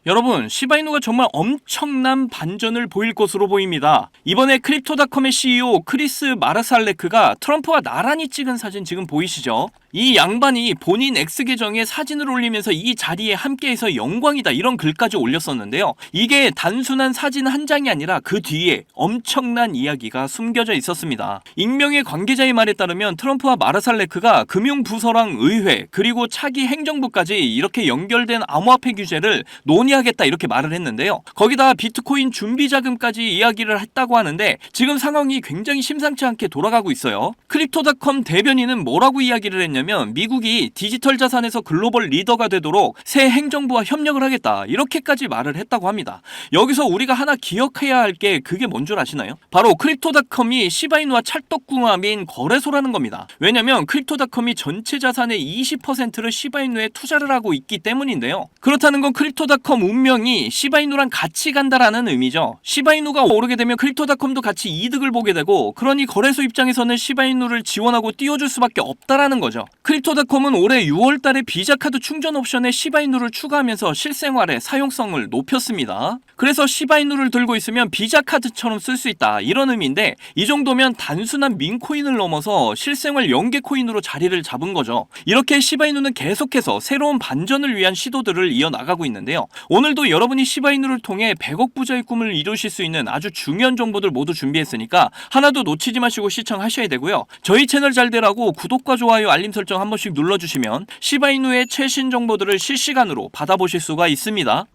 여러분, 시바이누가 정말 엄청난 반전을 보일 것으로 보입니다. 이번에 크립토닷컴의 CEO 크리스 마르살레크가 트럼프와 나란히 찍은 사진 지금 보이시죠? 이 양반이 본인 X계정에 사진을 올리면서 이 자리에 함께해서 영광이다 이런 글까지 올렸었는데요. 이게 단순한 사진 한 장이 아니라 그 뒤에 엄청난 이야기가 숨겨져 있었습니다. 익명의 관계자의 말에 따르면 트럼프와 마르살레크가 금융부서랑 의회 그리고 차기 행정부까지 이렇게 연결된 암호화폐 규제를 논의하겠다 이렇게 말을 했는데요. 거기다 비트코인 준비 자금까지 이야기를 했다고 하는데 지금 상황이 굉장히 심상치 않게 돌아가고 있어요. 크립토닷컴 대변인은 뭐라고 이야기를 했냐면 미국이 디지털 자산에서 글로벌 리더가 되도록 새 행정부와 협력을 하겠다 이렇게까지 말을 했다고 합니다. 여기서 우리가 하나 기억해야 할 게 그게 뭔 줄 아시나요? 바로 크립토닷컴이 시바이누와 찰떡궁합인 거래소라는 겁니다. 왜냐면 크립토닷컴이 전체 자산의 20%를 시바이누에 투자를 하고 있기 때문인데요. 그렇다는 건 크립토닷컴 운명이 시바이누랑 같이 간다라는 의미죠. 시바이누가 오르게 되면 크립토닷컴도 같이 이득을 보게 되고, 그러니 거래소 입장에서는 시바이누를 지원하고 띄워줄 수밖에 없다라는 거죠. 크립토닷컴은 올해 6월달에 비자카드 충전 옵션에 시바이누를 추가하면서 실생활의 사용성을 높였습니다. 그래서 시바이누를 들고 있으면 비자카드처럼 쓸 수 있다 이런 의미인데, 이 정도면 단순한 민코인을 넘어서 실생활 연계 코인으로 자리를 잡은 거죠. 이렇게 시바이누는 계속해서 새로운 반전을 위한 시도들을 이어나가고 있는데요. 오늘도 여러분이 시바이누를 통해 100억 부자의 꿈을 이루실 수 있는 아주 중요한 정보들 모두 준비했으니까 하나도 놓치지 마시고 시청하셔야 되고요. 저희 채널 잘 되라고 구독과 좋아요 알림 설정 한 번씩 눌러주시면 시바이누의 최신 정보들을 실시간으로 받아보실 수가 있습니다.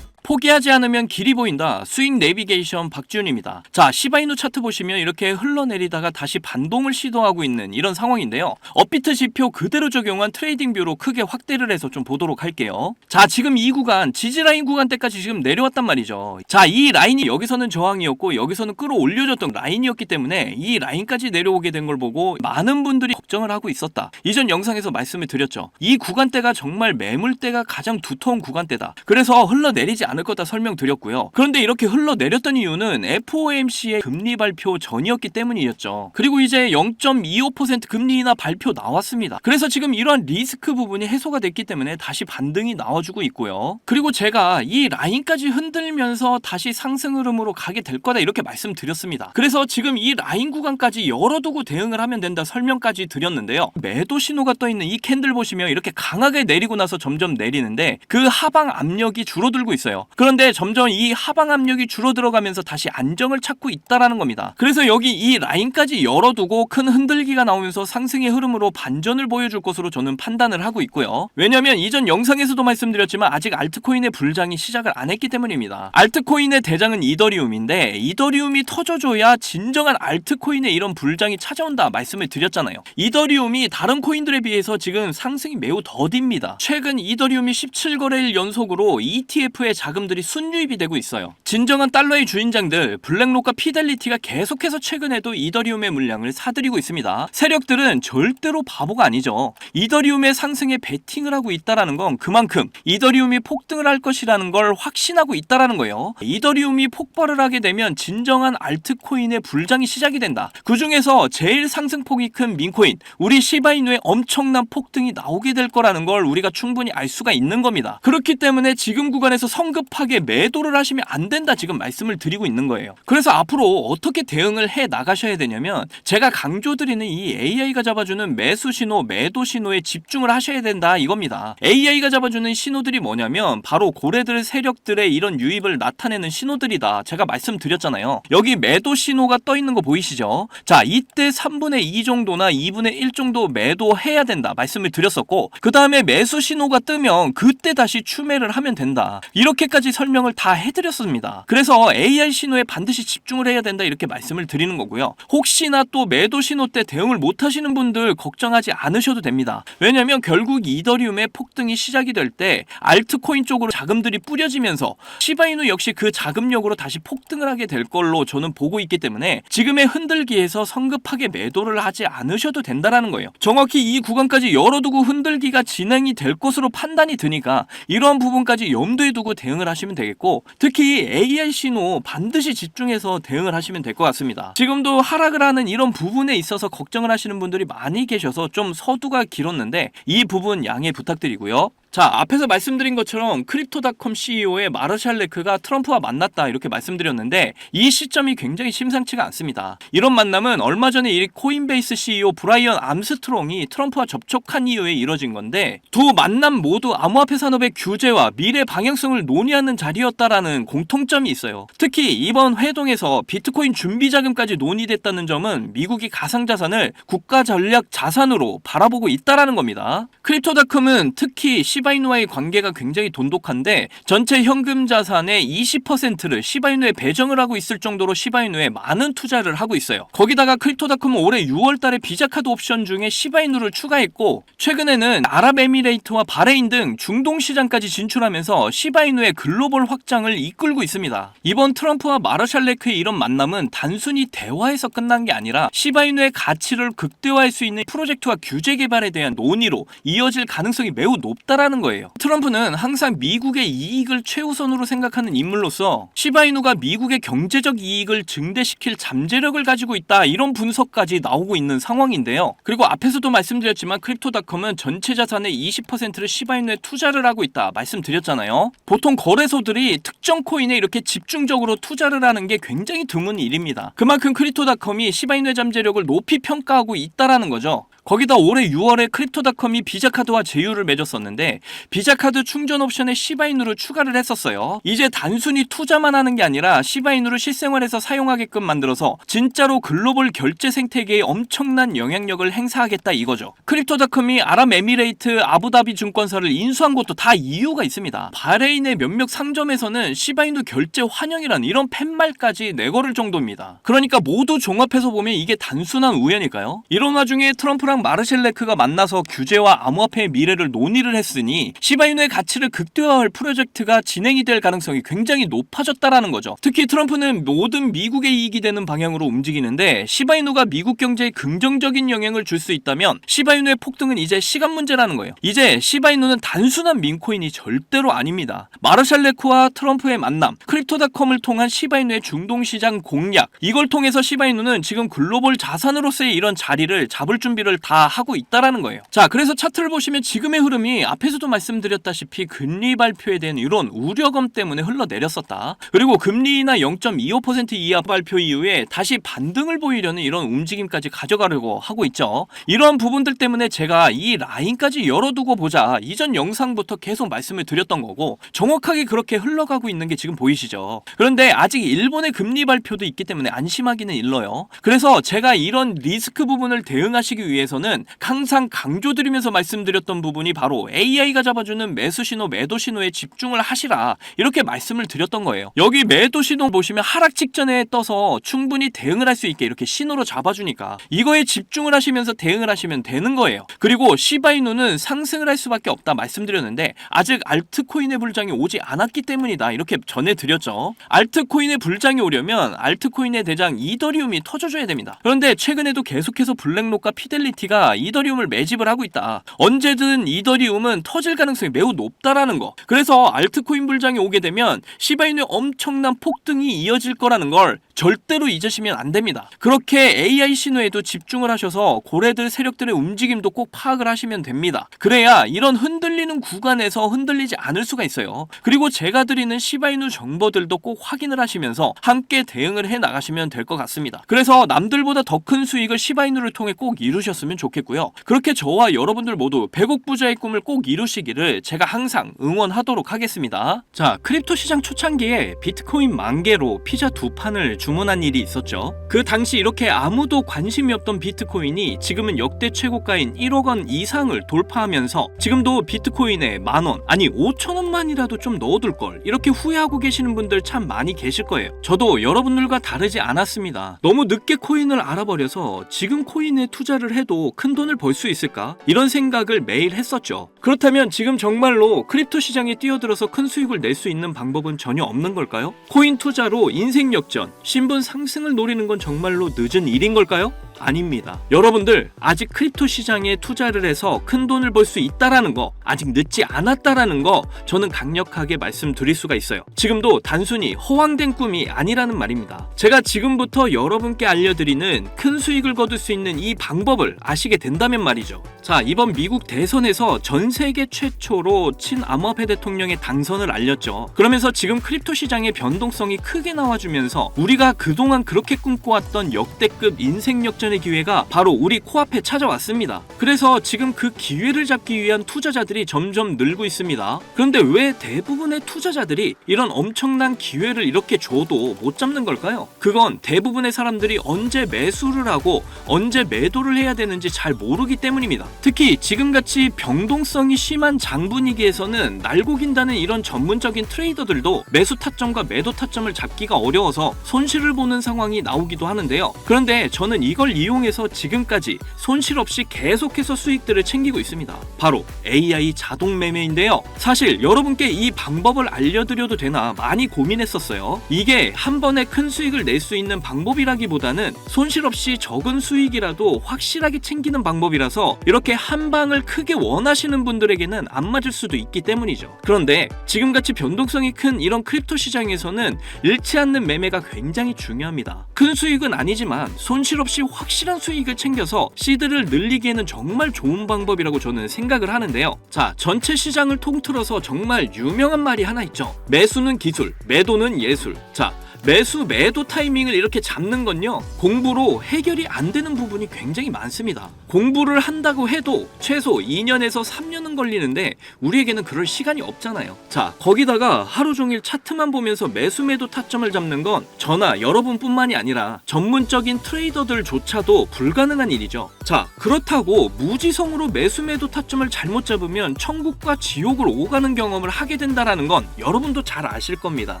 포기하지 않으면 길이 보인다. 수익 내비게이션 박지훈입니다. 자, 시바이누 차트 보시면 이렇게 흘러내리다가 다시 반동을 시도하고 있는 이런 상황인데요. 업비트 지표 그대로 적용한 트레이딩 뷰로 크게 확대를 해서 좀 보도록 할게요. 자, 지금 이 구간, 지지라인 구간대까지 지금 내려왔단 말이죠. 자, 이 라인이 여기서는 저항이었고 여기서는 끌어올려줬던 라인이었기 때문에 이 라인까지 내려오게 된 걸 보고 많은 분들이 걱정을 하고 있었다. 이전 영상에서 말씀을 드렸죠. 이 구간대가 정말 매물대가 가장 두터운 구간대다. 그래서 흘러내리지 않을 거다 설명드렸고요. 그런데 이렇게 흘러내렸던 이유는 FOMC의 금리 발표 전이었기 때문이었죠. 그리고 이제 0.25% 금리 인하 발표 나왔습니다. 그래서 지금 이러한 리스크 부분이 해소가 됐기 때문에 다시 반등이 나와주고 있고요. 그리고 제가 이 라인까지 흔들면서 다시 상승 흐름으로 가게 될 거다 이렇게 말씀드렸습니다. 그래서 지금 이 라인 구간까지 열어두고 대응을 하면 된다 설명까지 드렸는데요. 매도 신호가 떠있는 이 캔들 보시면 이렇게 강하게 내리고 나서 점점 내리는데 그 하방 압력이 줄어들고 있어요. 그런데 점점 이 하방 압력이 줄어들어가면서 다시 안정을 찾고 있다라는 겁니다. 그래서 여기 이 라인까지 열어두고 큰 흔들기가 나오면서 상승의 흐름으로 반전을 보여줄 것으로 저는 판단을 하고 있고요. 왜냐면 이전 영상에서도 말씀드렸지만 아직 알트코인의 불장이 시작을 안 했기 때문입니다. 알트코인의 대장은 이더리움인데 이더리움이 터져줘야 진정한 알트코인의 이런 불장이 찾아온다 말씀을 드렸잖아요. 이더리움이 다른 코인들에 비해서 지금 상승이 매우 더딥니다. 최근 이더리움이 17거래일 연속으로 ETF의 자금들이 순유입이 되고 있어요. 진정한 달러의 주인장들 블랙록과 피델리티가 계속해서 최근에도 이더리움의 물량을 사들이고 있습니다. 세력들은 절대로 바보가 아니죠. 이더리움의 상승에 베팅을 하고 있다라는 건 그만큼 이더리움이 폭등을 할 것이라는 걸 확신하고 있다라는 거예요. 이더리움이 폭발을 하게 되면 진정한 알트코인의 불장이 시작이 된다. 그 중에서 제일 상승폭이 큰 민코인, 우리 시바이누의 엄청난 폭등이 나오게 될 거라는 걸 우리가 충분히 알 수가 있는 겁니다. 그렇기 때문에 지금 구간에서 성급하게 매도를 하시면 안 된다 지금 말씀을 드리고 있는 거예요. 그래서 앞으로 어떻게 대응을 해 나가셔야 되냐면 제가 강조드리는 이 AI가 잡아주는 매수 신호, 매도 신호에 집중을 하셔야 된다 이겁니다. AI가 잡아주는 신호들이 뭐냐면 바로 고래들 세력들의 이런 유입을 나타내는 신호들이다. 제가 말씀드렸잖아요. 여기 매도 신호가 떠 있는 거 보이시죠? 자, 이때 3분의 2 정도나 2분의 1 정도 매도해야 된다 말씀을 드렸었고, 그 다음에 매수 신호가 뜨면 그때 다시 추매를 하면 된다. 이렇게까지 설명을 다 해드렸습니다. 그래서 AI 신호에 반드시 집중을 해야 된다 이렇게 말씀을 드리는 거고요. 혹시나 또 매도 신호 때 대응을 못 하시는 분들 걱정하지 않으셔도 됩니다. 왜냐면 결국 이더리움의 폭등이 시작이 될 때 알트코인 쪽으로 자금들이 뿌려지면서 시바이누 역시 그 자금력으로 다시 폭등을 하게 될 걸로 저는 보고 있기 때문에 지금의 흔들기에서 성급하게 매도를 하지 않으셔도 된다라는 거예요. 정확히 이 구간까지 열어두고 흔들기가 진행이 될 것으로 판단이 드니까 이러한 부분까지 염두에 두고 대응을 하시면 되겠고, 특히 AI 신호 반드시 집중해서 대응을 하시면 될 것 같습니다. 지금도 하락을 하는 이런 부분에 있어서 걱정을 하시는 분들이 많이 계셔서 좀 서두가 길었는데 이 부분 양해 부탁드리고요. 자, 앞에서 말씀드린 것처럼 크립토닷컴 CEO의 마르샬 레크가 트럼프와 만났다 이렇게 말씀드렸는데 이 시점이 굉장히 심상치가 않습니다. 이런 만남은 얼마 전에 이 코인베이스 CEO 브라이언 암스트롱이 트럼프와 접촉한 이후에 이뤄진 건데, 두 만남 모두 암호화폐 산업의 규제와 미래 방향성을 논의하는 자리였다라는 공통점이 있어요. 특히 이번 회동에서 비트코인 준비 자금까지 논의됐다는 점은 미국이 가상자산을 국가 전략 자산으로 바라보고 있다라는 겁니다. 크립토닷컴은 특히 시바이누와의 관계가 굉장히 돈독한데 전체 현금 자산의 20%를 시바이누에 배정을 하고 있을 정도로 시바이누에 많은 투자를 하고 있어요. 거기다가 크립토닷컴은 올해 6월달에 비자카드 옵션 중에 시바이누를 추가했고, 최근에는 아랍에미레이트와 바레인 등 중동 시장까지 진출하면서 시바이누의 글로벌 확장을 이끌고 있습니다. 이번 트럼프와 마르샬 레크의 이런 만남은 단순히 대화에서 끝난 게 아니라 시바이누의 가치를 극대화할 수 있는 프로젝트와 규제 개발에 대한 논의로 이어질 가능성이 매우 높다라는 거예요. 트럼프는 항상 미국의 이익을 최우선으로 생각하는 인물로서 시바이누가 미국의 경제적 이익을 증대시킬 잠재력을 가지고 있다, 이런 분석까지 나오고 있는 상황인데요. 그리고 앞에서도 말씀드렸지만 크립토닷컴은 전체 자산의 20%를 시바이누에 투자를 하고 있다 말씀드렸잖아요. 보통 거래소들이 특정 코인에 이렇게 집중적으로 투자를 하는 게 굉장히 드문 일입니다. 그만큼 크립토닷컴이 시바이누의 잠재력을 높이 평가하고 있다라는 거죠. 거기다 올해 6월에 크립토닷컴이 비자카드와 제휴를 맺었었는데 비자카드 충전 옵션에 시바이누를 추가를 했었어요. 이제 단순히 투자만 하는 게 아니라 시바이누를 실생활에서 사용하게끔 만들어서 진짜로 글로벌 결제 생태계에 엄청난 영향력을 행사하겠다 이거죠. 크립토닷컴이 아랍에미레이트 아부다비 증권사를 인수한 것도 다 이유가 있습니다. 바레인의 몇몇 상점에서는 시바이누 결제 환영이란 이런 팻말까지 내걸을 정도입니다. 그러니까 모두 종합해서 보면 이게 단순한 우연일까요? 이런 와중에 트럼프랑 마르샬 레크가 만나서 규제와 암호화폐의 미래를 논의를 했으니 시바이누의 가치를 극대화할 프로젝트가 진행이 될 가능성이 굉장히 높아졌다라는 거죠. 특히 트럼프는 모든 미국의 이익이 되는 방향으로 움직이는데 시바이누가 미국 경제에 긍정적인 영향을 줄 수 있다면 시바이누의 폭등은 이제 시간 문제라는 거예요. 이제 시바이누는 단순한 민코인이 절대로 아닙니다. 마르샬 레크와 트럼프의 만남, 크립토닷컴을 통한 시바이누의 중동시장 공략, 이걸 통해서 시바이누는 지금 글로벌 자산으로서의 이런 자리를 잡을 준비를 다 하고 있다라는 거예요. 자, 그래서 차트를 보시면 지금의 흐름이 앞에서도 말씀드렸다시피 금리 발표에 대한 이런 우려감 때문에 흘러내렸었다. 그리고 금리나 0.25% 이하 발표 이후에 다시 반등을 보이려는 이런 움직임까지 가져가려고 하고 있죠. 이러한 부분들 때문에 제가 이 라인까지 열어두고 보자 이전 영상부터 계속 말씀을 드렸던 거고, 정확하게 그렇게 흘러가고 있는 게 지금 보이시죠. 그런데 아직 일본의 금리 발표도 있기 때문에 안심하기는 일러요. 그래서 제가 이런 리스크 부분을 대응하시기 위해서는 항상 강조드리면서 말씀드렸던 부분이 바로 AI가 잡아주는 매수 신호, 매도 신호에 집중을 하시라, 이렇게 말씀을 드렸던 거예요. 여기 매도 신호 보시면 하락 직전에 떠서 충분히 대응을 할 수 있게 이렇게 신호로 잡아주니까 이거에 집중을 하시면서 대응을 하시면 되는 거예요. 그리고 시바이누는 상승을 할 수밖에 없다 말씀드렸는데 아직 알트코인의 불장이 오지 않았기 때문이다, 이렇게 전해드렸죠. 알트코인의 불장이 오려면 알트코인의 대장 이더리움이 터져줘야 됩니다. 그런데 최근에도 계속해서 블랙록과 피델리티가 이더리움을 매집을 하고 있다. 언제든 이더리움은 터질 가능성이 매우 높다라는 거. 그래서 알트코인 불장이 오게 되면 시바이누의 엄청난 폭등이 이어질 거라는 걸 절대로 잊으시면 안 됩니다. 그렇게 AI 신호에도 집중을 하셔서 고래들 세력들의 움직임도 꼭 파악을 하시면 됩니다. 그래야 이런 흔들리는 구간에서 흔들리지 않을 수가 있어요. 그리고 제가 드리는 시바이누 정보들도 꼭 확인을 하시면서 함께 대응을 해 나가시면 될 것 같습니다. 그래서 남들보다 더 큰 수익을 시바이누를 통해 꼭 이루셨으면 좋겠고요. 그렇게 저와 여러분들 모두 100억 부자의 꿈을 꼭 이루시기를 제가 항상 응원하도록 하겠습니다. 자, 크립토 시장 초창기에 비트코인 10,000개로 피자 2판을 주문한 일이 있었죠. 그 당시 이렇게 아무도 관심이 없던 비트코인이 지금은 역대 최고가인 1억 원 이상을 돌파하면서 지금도 비트코인에 10,000원, 아니 5,000원만이라도 좀 넣어둘 걸, 이렇게 후회하고 계시는 분들 참 많이 계실 거예요. 저도 여러분들과 다르지 않았습니다. 너무 늦게 코인을 알아버려서 지금 코인에 투자를 해도 큰 돈을 벌 수 있을까? 이런 생각을 매일 했었죠. 그렇다면 지금 정말로 크립토 시장에 뛰어들어서 큰 수익을 낼 수 있는 방법은 전혀 없는 걸까요? 코인 투자로 인생 역전, 신분 상승을 노리는 건 정말로 늦은 일인 걸까요? 아닙니다. 여러분들 아직 크립토 시장에 투자를 해서 큰 돈을 벌 수 있다라는 거, 아직 늦지 않았다라는 거 저는 강력하게 말씀드릴 수가 있어요. 지금도 단순히 허황된 꿈이 아니라는 말입니다. 제가 지금부터 여러분께 알려드리는 큰 수익을 거둘 수 있는 이 방법을 아시게 된다면 말이죠. 자, 이번 미국 대선에서 전 세계 최초로 친암호화폐 대통령의 당선을 알렸죠. 그러면서 지금 크립토 시장의 변동성이 크게 나와주면서 우리가 그동안 그렇게 꿈꿔왔던 역대급 인생 역전의 기회가 바로 우리 코앞에 찾아왔습니다. 그래서 지금 그 기회를 잡기 위한 투자자들이 점점 늘고 있습니다. 그런데 왜 대부분의 투자자들이 이런 엄청난 기회를 이렇게 줘도 못 잡는 걸까요? 그건 대부분의 사람들이 언제 매수를 하고 언제 매도를 해야 되는지 잘 모르기 때문입니다. 특히 지금같이 변동성이 심한 장분위기에서는 날고 긴다는 이런 전문적인 트레이더들도 매수 타점과 매도 타점을 잡기가 어려워서 손실을 보는 상황이 나오기도 하는데요. 그런데 저는 이걸 이용해서 지금까지 손실 없이 계속해서 수익들을 챙기고 있습니다. 바로 AI 자동 매매인데요. 사실 여러분께 이 방법을 알려드려도 되나 많이 고민했었어요. 이게 한 번에 큰 수익을 낼 수 있는 방법이라기보다는 손실 없이 적은 수익이라도 확실하게 챙기는 방법이라서 이렇게 한 방을 크게 원하시는 분들에게는 안 맞을 수도 있기 때문이죠. 그런데 지금같이 변동성이 큰 이런 크립토 시장에서는 잃지 않는 매매가 굉장히 중요합니다. 큰 수익은 아니지만 손실 없이 확실한 수익을 챙겨서 시드를 늘리기에는 정말 좋은 방법이라고 저는 생각을 하는데요. 자, 전체 시장을 통틀어서 정말 유명한 말이 하나 있죠. 매수는 기술, 매도는 예술. 자, 매수 매도 타이밍을 이렇게 잡는 건요, 공부로 해결이 안 되는 부분이 굉장히 많습니다. 공부를 한다고 해도 최소 2년에서 3년은 걸리는데 우리에게는 그럴 시간이 없잖아요. 자, 거기다가 하루 종일 차트만 보면서 매수 매도 타점을 잡는 건 저나 여러분뿐만이 아니라 전문적인 트레이더들조차도 불가능한 일이죠. 자, 그렇다고 무지성으로 매수 매도 타점을 잘못 잡으면 천국과 지옥을 오가는 경험을 하게 된다라는 건 여러분도 잘 아실 겁니다.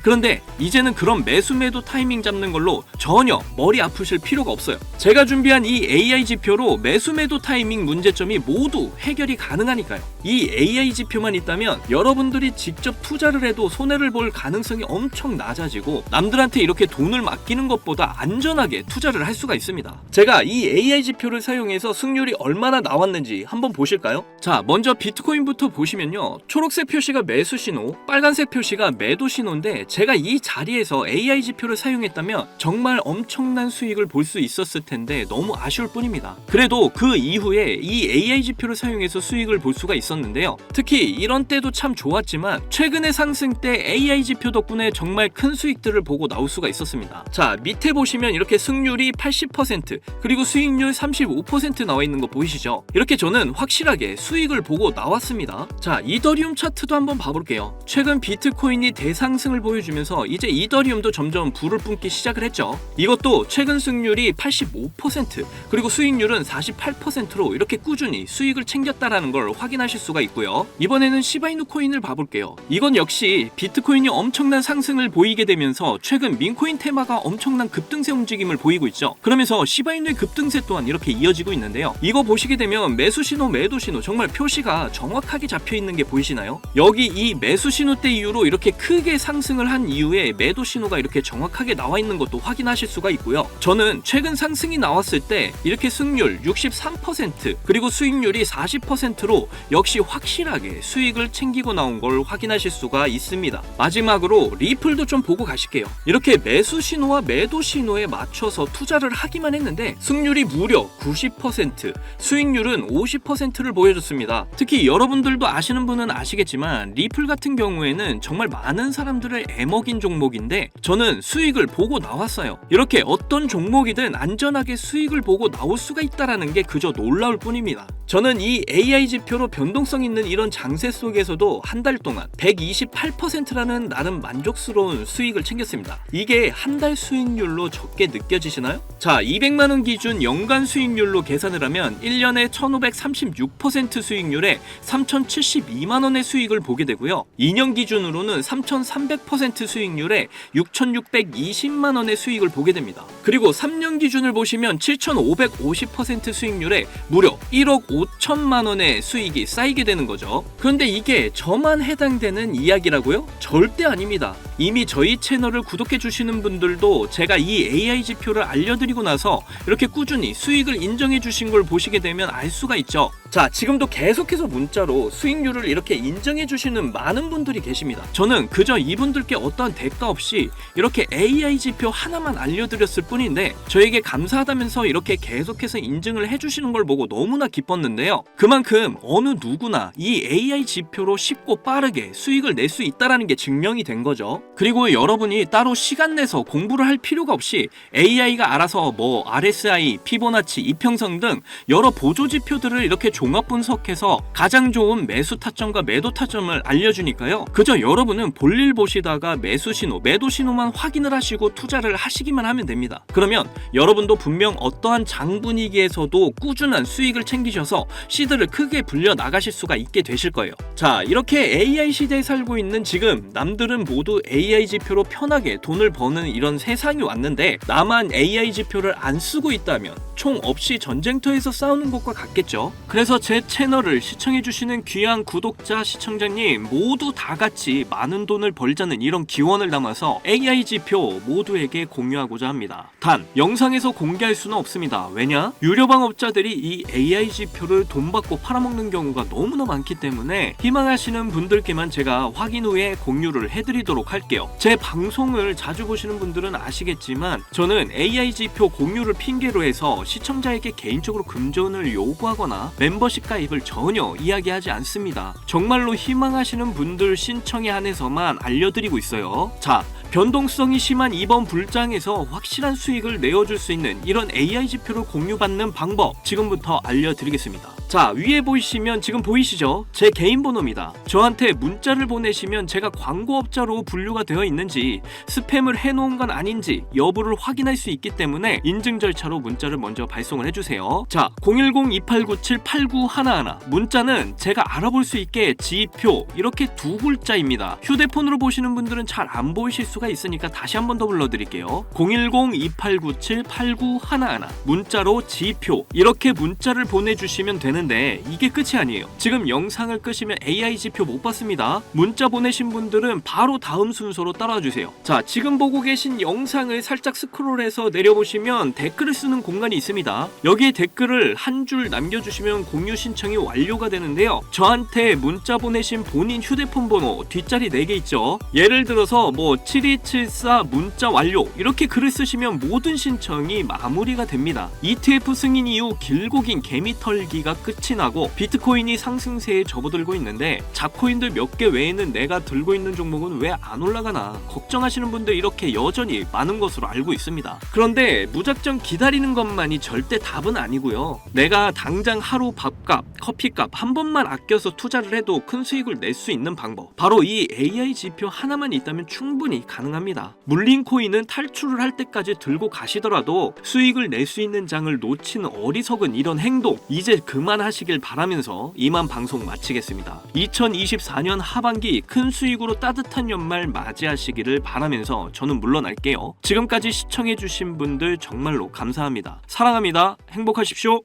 그런데 이제는 그런 매수 매도 타이밍 잡는 걸로 전혀 머리 아프실 필요가 없어요. 제가 준비한 이 AI 지표로 매수 매도 타이밍 문제점이 모두 해결이 가능하니까요. 이 AI 지표만 있다면 여러분들이 직접 투자를 해도 손해를 볼 가능성이 엄청 낮아지고 남들한테 이렇게 돈을 맡기는 것보다 안전하게 투자를 할 수가 있습니다. 제가 이 AI 지표를 사용해서 승률이 얼마나 나왔는지 한번 보실까요? 자, 먼저 비트코인부터 보시면요, 초록색 표시가 매수 신호, 빨간색 표시가 매도 신호인데 제가 이 자리에서 AI 지표를 사용했다면 정말 엄청난 수익을 볼 수 있었을 텐데 너무 아쉬울 뿐입니다. 그래도 그 이후에 이 AI 지표를 사용해서 수익을 볼 수가 있었는데요. 특히 이런 때도 참 좋았지만 최근의 상승 때 AI 지표 덕분에 정말 큰 수익들을 보고 나올 수가 있었습니다. 자, 밑에 보시면 이렇게 승률이 80% 그리고 수익률 35% 나와 있는 거 보이시죠? 이렇게 저는 확실하게 수익을 보고 나왔습니다. 자, 이더리움 차트도 한번 봐볼게요. 최근 비트코인이 대상승을 보여주면서 이제 이더리움도 점점 불을 뿜기 시작을 했죠. 이것도 최근 승률이 85% 그리고 수익률은 48%로 이렇게 꾸준히 수익을 챙겼다라는 걸 확인하실 수가 있고요. 이번에는 시바이누 코인을 봐볼게요. 이건 역시 비트코인이 엄청난 상승을 보이게 되면서 최근 민코인 테마가 엄청난 급등세 움직임을 보이고 있죠. 그러면서 시바이누의 급등세 또한 이렇게 이어지고 있는데요. 이거 보시게 되면 매수 신호, 매도 신호 정말 표시가 정확하게 잡혀 있는 게 보이시나요? 여기 이 매수 신호 때 이후로 이렇게 크게 상승을 한 이후에 매도 신호가 이렇게 정확하게 나와 있는 것도 확인하실 수가 있고요. 저는 최근 상승이 나왔을 때 이렇게 승률 63% 그리고 수익률이 40%로 역시 확실하게 수익을 챙기고 나온 걸 확인하실 수가 있습니다. 마지막으로 리플도 좀 보고 가실게요. 이렇게 매수 신호와 매도 신호에 맞춰서 투자를 하기만 했는데 승률이 무려 90%, 수익률은 50%를 보여줬습니다. 특히 여러분들도 아시는 분은 아시겠지만 리플 같은 경우에는 정말 많은 사람들을 애먹인 종목인데 저는 수익을 보고 나왔어요. 이렇게 어떤 종목이든 안전하게 수익을 보고 나올 수가 있다는 게 그저 놀라울 뿐입니다. 저는 이 AI 지표로 변동성 있는 이런 장세 속에서도 한 달 동안 128%라는 나름 만족스러운 수익을 챙겼습니다. 이게 한 달 수익률로 적게 느껴지시나요? 자, 200만원 기준 연간 수익률로 계산을 하면 1년에 1536% 수익률에 3072만원의 수익을 보게 되고요. 2년 기준으로는 3300% 수익률에 5,620만 원의 수익을 보게 됩니다. 그리고 3년 기준을 보시면 7,550% 수익률에 무려 1억 5천만 원의 수익이 쌓이게 되는 거죠. 그런데 이게 저만 해당되는 이야기라고요? 절대 아닙니다. 이미 저희 채널을 구독해 주시는 분들도 제가 이 AI 지표를 알려드리고 나서 이렇게 꾸준히 수익을 인정해 주신 걸 보시게 되면 알 수가 있죠. 자, 지금도 계속해서 문자로 수익률을 이렇게 인정해 주시는 많은 분들이 계십니다. 저는 그저 이분들께 어떠한 대가 없이 이렇게 AI 지표 하나만 알려드렸을 뿐인데 저에게 감사하다면서 이렇게 계속해서 인증을 해주시는 걸 보고 너무나 기뻤는데요. 그만큼 어느 누구나 이 AI 지표로 쉽고 빠르게 수익을 낼 수 있다는 게 증명이 된 거죠. 그리고 여러분이 따로 시간 내서 공부를 할 필요가 없이 AI가 알아서 뭐 RSI, 피보나치, 이평선 등 여러 보조 지표들을 이렇게 종합 분석해서 가장 좋은 매수 타점과 매도 타점을 알려주니까요. 그저 여러분은 볼일 보시다가 매수 신호, 매도 신호만 확인을 하시고 투자를 하시기만 하면 됩니다. 그러면 여러분도 분명 어떠한 장 분위기에서도 꾸준한 수익을 챙기셔서 시드를 크게 불려 나가실 수가 있게 되실 거예요. 자, 이렇게 AI 시대에 살고 있는 지금 남들은 모두 AI 지표로 편하게 돈을 버는 이런 세상이 왔는데 나만 AI 지표를 안 쓰고 있다면 총 없이 전쟁터에서 싸우는 것과 같겠죠. 그래서 제 채널을 시청해주시는 귀한 구독자, 시청자님 모두 다 같이 많은 돈을 벌자는 이런 기원을 담아서 AI 지표 모두에게 공유하고자 합니다. 단 영상에서 공개할 수는 없습니다. 왜냐? 유료 방업자들이 이 AI 지표를 돈 받고 팔아먹는 경우가 너무나 많기 때문에 희망하시는 분들께만 제가 확인 후에 공유를 해드리도록 할게요. 제 방송을 자주 보시는 분들은 아시겠지만 저는 AI 지표 공유를 핑계로 해서 시청자에게 개인적으로 금전을 요구하거나 멤버십 가입을 전혀 이야기하지 않습니다. 정말로 희망하시는 분들 신청에 한해서만 알려드리고 있어요. 자, 변동성이 심한 이번 불장에서 확실한 수익을 내어줄 수 있는 이런 AI 지표를 공유받는 방법 지금부터 알려드리겠습니다. 자, 위에 보이시면 지금 보이시죠? 제 개인 번호입니다. 저한테 문자를 보내시면 제가 광고업자로 분류가 되어 있는지 스팸을 해놓은 건 아닌지 여부를 확인할 수 있기 때문에 인증 절차로 문자를 먼저 발송을 해주세요. 자, 010-2897-8911 문자는 제가 알아볼 수 있게 지표 이렇게 두 글자입니다. 휴대폰으로 보시는 분들은 잘 안 보이실 수가 있으니까 다시 한 번 더 불러드릴게요. 010-2897-8911 문자로 지표 이렇게 문자를 보내주시면 되는데 이게 끝이 아니에요. 지금 영상을 끄시면 AI 지표 못 봤습니다. 문자 보내신 분들은 바로 다음 순서로 따라와 주세요. 자, 지금 보고 계신 영상을 살짝 스크롤해서 내려보시면 댓글을 쓰는 공간이 있습니다. 여기에 댓글을 한 줄 남겨주시면 공유 신청이 완료가 되는데요. 저한테 문자 보내신 본인 휴대폰 번호 뒷자리 4개 있죠. 예를 들어서 뭐 7274 문자 완료 이렇게 글을 쓰시면 모든 신청이 마무리가 됩니다. ETF 승인 이후 길고 긴 개미 털기가 끝이 나고 비트코인이 상승세에 접어들고 있는데 잡코인들 몇 개 외에는 내가 들고 있는 종목은 왜 안 올라가나 걱정하시는 분들 이렇게 여전히 많은 것으로 알고 있습니다. 그런데 무작정 기다리는 것만이 절대 답은 아니고요. 내가 당장 하루 밥값, 커피값 한 번만 아껴서 투자를 해도 큰 수익을 낼 수 있는 방법 바로 이 AI 지표 하나만 있다면 충분히 가능합니다. 물린 코인은 탈출을 할 때까지 들고 가시더라도 수익을 낼 수 있는 장을 놓치는 어리석은 이런 행동 이제 그만하시길 바라면서 이만 방송 마치겠습니다. 2024년 하반기 큰 수익으로 따뜻한 연말 맞이하시기를 바라면서 저는 물러날게요. 지금까지 시청해주신 분들 정말로 감사합니다. 사랑합니다. 행복하십시오.